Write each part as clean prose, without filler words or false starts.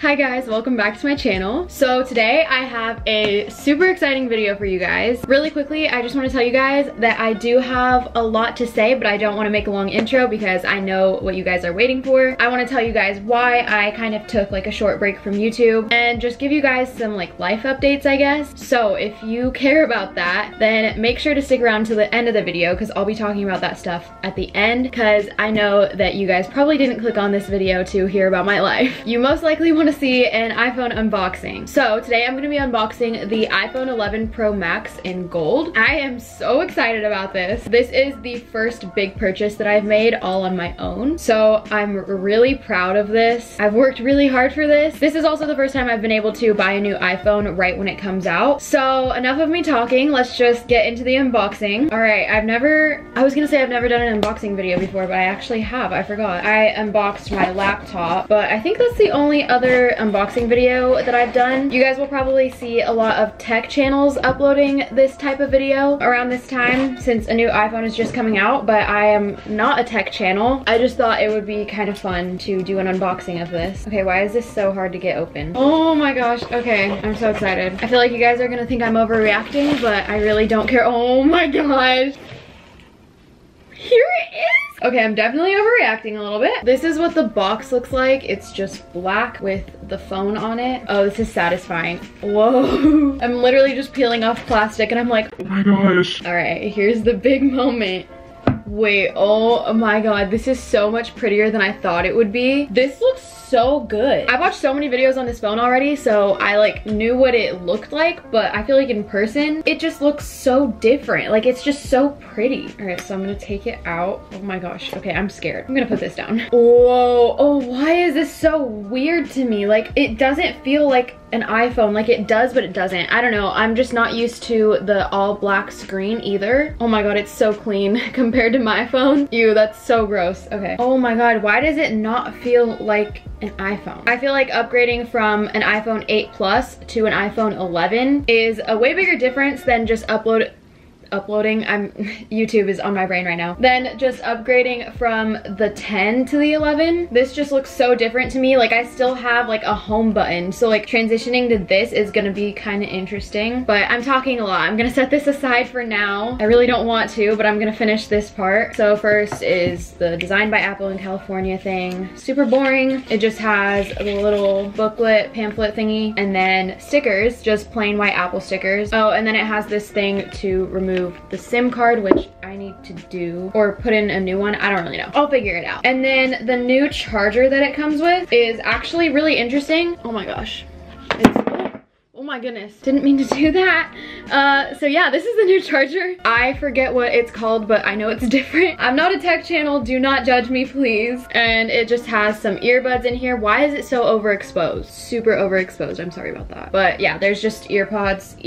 Hi guys, welcome back to my channel. So today I have a super exciting video for you guys. Really quickly, I just want to tell you guys that I do have a lot to say, but I don't want to make a long intro because I know what you guys are waiting for. I want to tell you guys why I kind of took like a short break from YouTube and just give you guys some like life updates, I guess. So if you care about that, then make sure to stick around to the end of the video because I'll be talking about that stuff at the end, because I know that you guys probably didn't click on this video to hear about my life. You most likely want to see an iPhone unboxing. So today I'm going to be unboxing the iPhone 11 Pro Max in gold. I am so excited about this. This is the first big purchase that I've made all on my own. So I'm really proud of this. I've worked really hard for this. This is also the first time I've been able to buy a new iPhone right when it comes out. So enough of me talking, let's just get into the unboxing. All right, I was gonna say I've never done an unboxing video before, but I actually have, I forgot. I unboxed my laptop, but I think that's the only other unboxing video that I've done. You guys will probably see a lot of tech channels uploading this type of video around this time since a new iPhone is just coming out, but I am not a tech channel. I just thought it would be kind of fun to do an unboxing of this. Okay, why is this so hard to get open? Oh my gosh, okay, I'm so excited. I feel like you guys are gonna think I'm overreacting, but I really don't care. Oh my gosh. Here it is. Okay, I'm definitely overreacting a little bit. This is what the box looks like. It's just black with the phone on it. Oh, this is satisfying. Whoa. I'm literally just peeling off plastic and I'm like, oh my gosh. All right, here's the big moment. Wait, oh my god, this is so much prettier than I thought it would be. This looks so good. I've watched so many videos on this phone already, so I like knew what it looked like, but I feel like in person, it just looks so different. Like, it's just so pretty. All right, so I'm gonna take it out. Oh my gosh, okay, I'm scared. I'm gonna put this down. Whoa, oh, why is this so weird to me? Like, it doesn't feel like an iPhone. Like, it does, but it doesn't. I don't know, I'm just not used to the all black screen either. Oh my god, it's so clean compared to my phone. Ew, that's so gross. Okay. Oh my god, why does it not feel like an iPhone? I feel like upgrading from an iPhone 8 Plus to an iPhone 11 is a way bigger difference than just uploading, YouTube is on my brain right now, then just upgrading from the 10 to the 11. This just looks so different to me. Like, I still have like a home button, so like transitioning to this is gonna be kind of interesting, but I'm talking a lot. I'm gonna set this aside for now. I really don't want to, but I'm gonna finish this part. So first is the Designed by Apple in California thing. Super boring. It just has a little booklet, pamphlet thingy, and then stickers, just plain white Apple stickers. Oh, and then it has this thing to remove the SIM card, which I need to do, or put in a new one. I don't really know. I'll figure it out. And then the new charger that it comes with is actually really interesting. Oh my gosh. Oh my goodness, didn't mean to do that. So yeah, this is the new charger. I forget what it's called, but I know it's different. I'm not a tech channel, do not judge me, please. And it just has some earbuds in here. Why is it so overexposed? Super overexposed, I'm sorry about that. But yeah, there's just AirPods,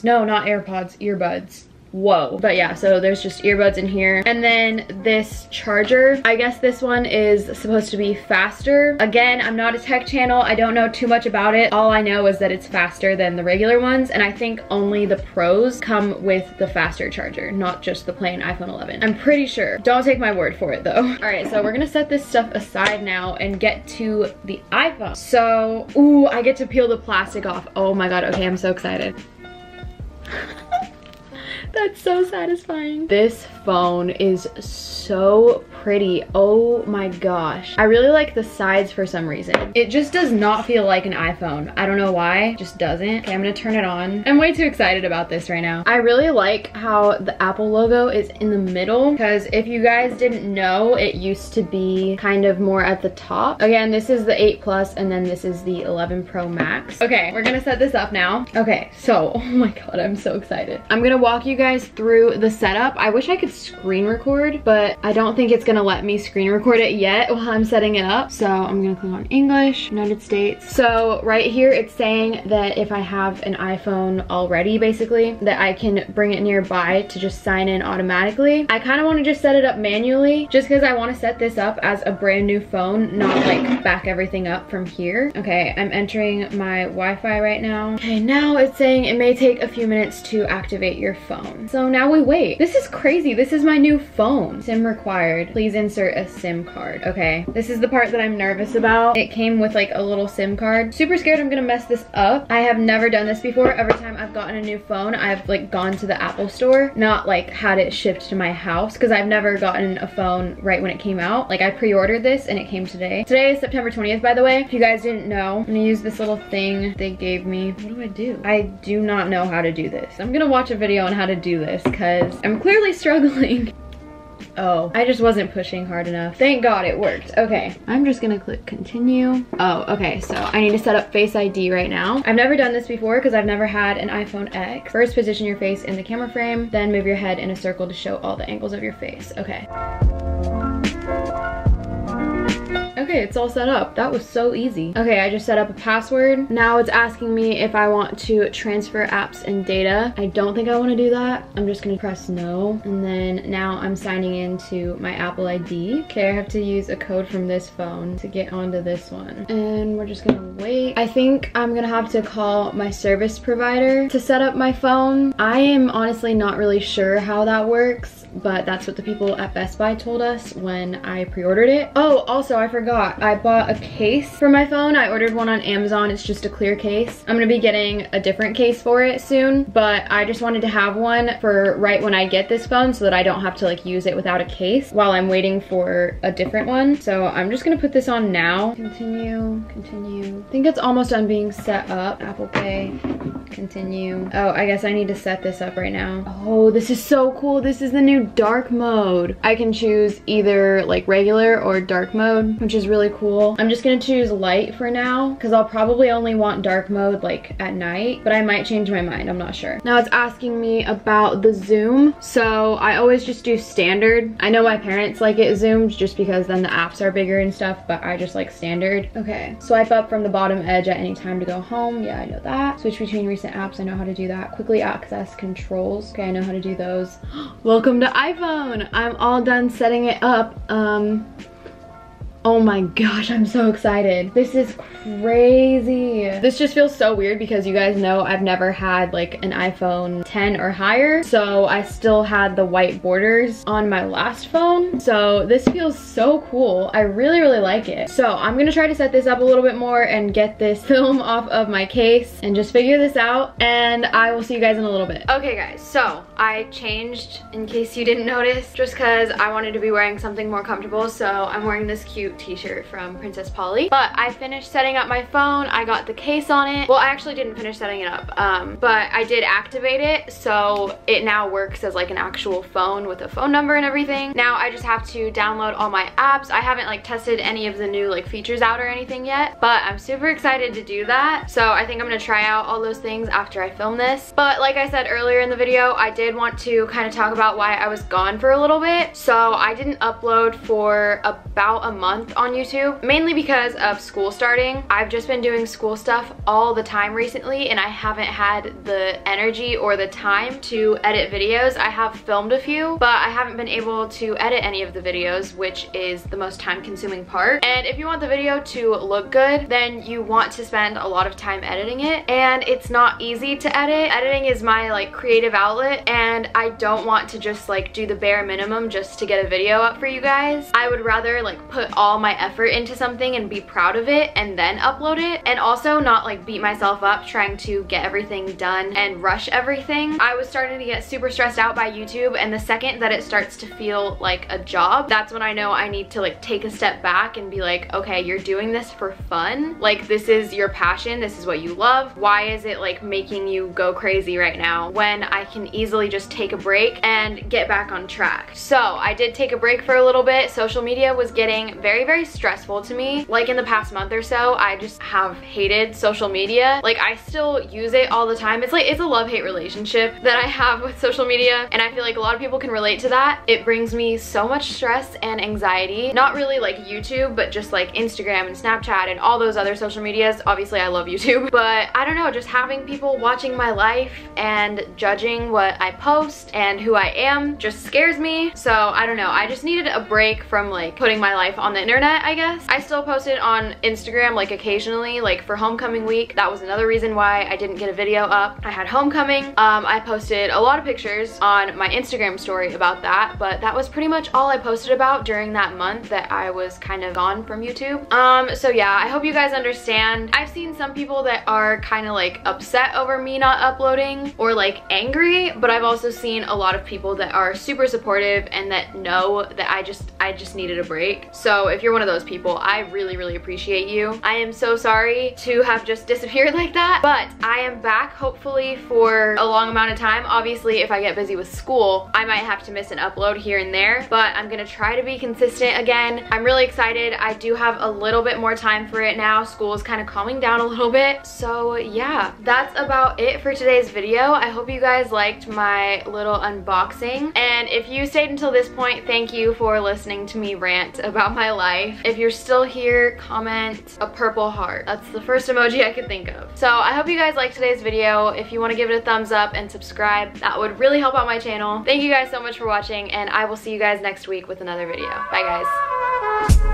no, not AirPods, earbuds. Whoa. But yeah, so there's just earbuds in here. And then this charger, I guess this one is supposed to be faster. Again, I'm not a tech channel. I don't know too much about it. All I know is that it's faster than the regular ones. And I think only the Pros come with the faster charger, not just the plain iPhone 11. I'm pretty sure. Don't take my word for it though. All right, so we're gonna set this stuff aside now and get to the iPhone. So, ooh, I get to peel the plastic off. Oh my God, okay, I'm so excited. That's so satisfying. This phone is so pretty. Oh my gosh. I really like the sides for some reason. It just does not feel like an iPhone. I don't know why, it just doesn't. Okay, I'm gonna turn it on. I'm way too excited about this right now. I really like how the Apple logo is in the middle, because if you guys didn't know, it used to be kind of more at the top. Again, this is the 8 Plus and then this is the 11 Pro Max. Okay, we're gonna set this up now. Okay, so, oh my God, I'm so excited. I'm gonna walk you guys through the setup. I wish I could screen record, but I don't think it's gonna let me screen record it yet while I'm setting it up. So I'm gonna click on English, United States. So right here it's saying that if I have an iPhone already, basically, that I can bring it nearby to just sign in automatically. I kind of want to just set it up manually just because I want to set this up as a brand new phone, not like back everything up from here. Okay, I'm entering my Wi-Fi right now. Okay, now it's saying it may take a few minutes to activate your phone. So now we wait. This is crazy. This this is my new phone. SIM required. Please insert a SIM card. Okay, this is the part that I'm nervous about. It came with like a little SIM card. Super scared I'm gonna mess this up. I have never done this before. Every time I've gotten a new phone, I've like gone to the Apple store, not like had it shipped to my house, because I've never gotten a phone right when it came out. Like I pre-ordered this and it came today. Today is September 20th, by the way. If you guys didn't know, I'm gonna use this little thing they gave me. What do I do? I do not know how to do this. I'm gonna watch a video on how to do this because I'm clearly struggling. Oh, I just wasn't pushing hard enough. Thank God it worked. Okay, I'm just gonna click continue. Oh, okay, so I need to set up Face ID right now. I've never done this before because I've never had an iPhone X. First, position your face in the camera frame, then move your head in a circle to show all the angles of your face. Okay. Okay, it's all set up. That was so easy. Okay, I just set up a password. Now it's asking me if I want to transfer apps and data. I don't think I want to do that. I'm just gonna press no. And then now I'm signing into my Apple ID. Okay, I have to use a code from this phone to get onto this one. And we're just gonna wait. I think I'm gonna have to call my service provider to set up my phone. I am honestly not really sure how that works, but that's what the people at Best Buy told us when I pre-ordered it. Oh, also I forgot. I bought a case for my phone. I ordered one on Amazon. It's just a clear case. I'm gonna be getting a different case for it soon, but I just wanted to have one for right when I get this phone so that I don't have to like use it without a case while I'm waiting for a different one. So I'm just gonna put this on now. Continue, continue. I think it's almost done being set up. Apple Pay, continue. Oh, I guess I need to set this up right now. Oh, this is so cool. This is the new dark mode. I can choose either like regular or dark mode, which is really cool. I'm just gonna choose light for now because I'll probably only want dark mode like at night, but I might change my mind, I'm not sure. Now it's asking me about the zoom. So I always just do standard. I know my parents like it zoomed just because then the apps are bigger and stuff, but I just like standard. Okay, swipe up from the bottom edge at any time to go home. Yeah, I know that. Switch between recent apps, I know how to do that. Quickly access controls. Okay, I know how to do those. Welcome to iPhone. I'm all done setting it up. Oh my gosh, I'm so excited. This is crazy. This just feels so weird because you guys know I've never had like an iPhone 10 or higher. So I still had the white borders on my last phone. So this feels so cool. I really, really like it. So I'm gonna try to set this up a little bit more and get this film off of my case and just figure this out. And I will see you guys in a little bit. Okay guys, so I changed in case you didn't notice, just cause I wanted to be wearing something more comfortable. So I'm wearing this cute t-shirt from Princess Polly, but I finished setting up my phone. I got the case on it. Well, I actually didn't finish setting it up, but I did activate it, so it now works as like an actual phone with a phone number and everything. Now I just have to download all my apps. I haven't like tested any of the new like features out or anything yet, but I'm super excited to do that. So I think I'm gonna try out all those things after I film this. But like I said earlier in the video, I did want to kind of talk about why I was gone for a little bit. So I didn't upload for about a month on YouTube, mainly because of school starting. I've just been doing school stuff all the time recently and I haven't had the energy or the time to edit videos. I have filmed a few, but I haven't been able to edit any of the videos, which is the most time-consuming part. And if you want the video to look good, then you want to spend a lot of time editing it, and it's not easy to edit. Editing is my like creative outlet, and I don't want to just like do the bare minimum just to get a video up for you guys. I would rather like put all my effort into something and be proud of it and then upload it, and also not like beat myself up trying to get everything done and rush everything. I was starting to get super stressed out by YouTube, and the second that it starts to feel like a job, that's when I know I need to like take a step back and be like, okay, you're doing this for fun. Like, this is your passion, this is what you love. Why is it like making you go crazy right now when I can easily just take a break and get back on track? So I did take a break for a little bit. Social media was getting very, very stressful to me. Like in the past month or so, I just have hated social media. Like, I still use it all the time. It's like, it's a love-hate relationship that I have with social media, and I feel like a lot of people can relate to that. It brings me so much stress and anxiety. Not really like YouTube, but just like Instagram and Snapchat and all those other social medias. Obviously I love YouTube, but I don't know, just having people watching my life and judging what I post and who I am just scares me. So I don't know, I just needed a break from like putting my life on the internet, I guess. I still posted on Instagram like occasionally, like for homecoming week. That was another reason why I didn't get a video up. I had homecoming. I posted a lot of pictures on my Instagram story about that, but that was pretty much all I posted about during that month that I was kind of gone from YouTube. So yeah, I hope you guys understand. I've seen some people that are kind of like upset over me not uploading or like angry, but I've also seen a lot of people that are super supportive and that know that I just needed a break. So if you're one of those people, I really appreciate you. I am so sorry to have just disappeared like that, but I am back hopefully for a long amount of time. Obviously, if I get busy with school, I might have to miss an upload here and there, but I'm gonna try to be consistent again. I'm really excited. I do have a little bit more time for it now. School is kind of calming down a little bit. So yeah, that's about it for today's video. I hope you guys liked my little unboxing. And if you stayed until this point, thank you for listening to me rant about my life. If you're still here, comment a purple heart. That's the first emoji I could think of. So I hope you guys liked today's video. If you want to give it a thumbs up and subscribe, that would really help out my channel. Thank you guys so much for watching, and I will see you guys next week with another video. Bye guys.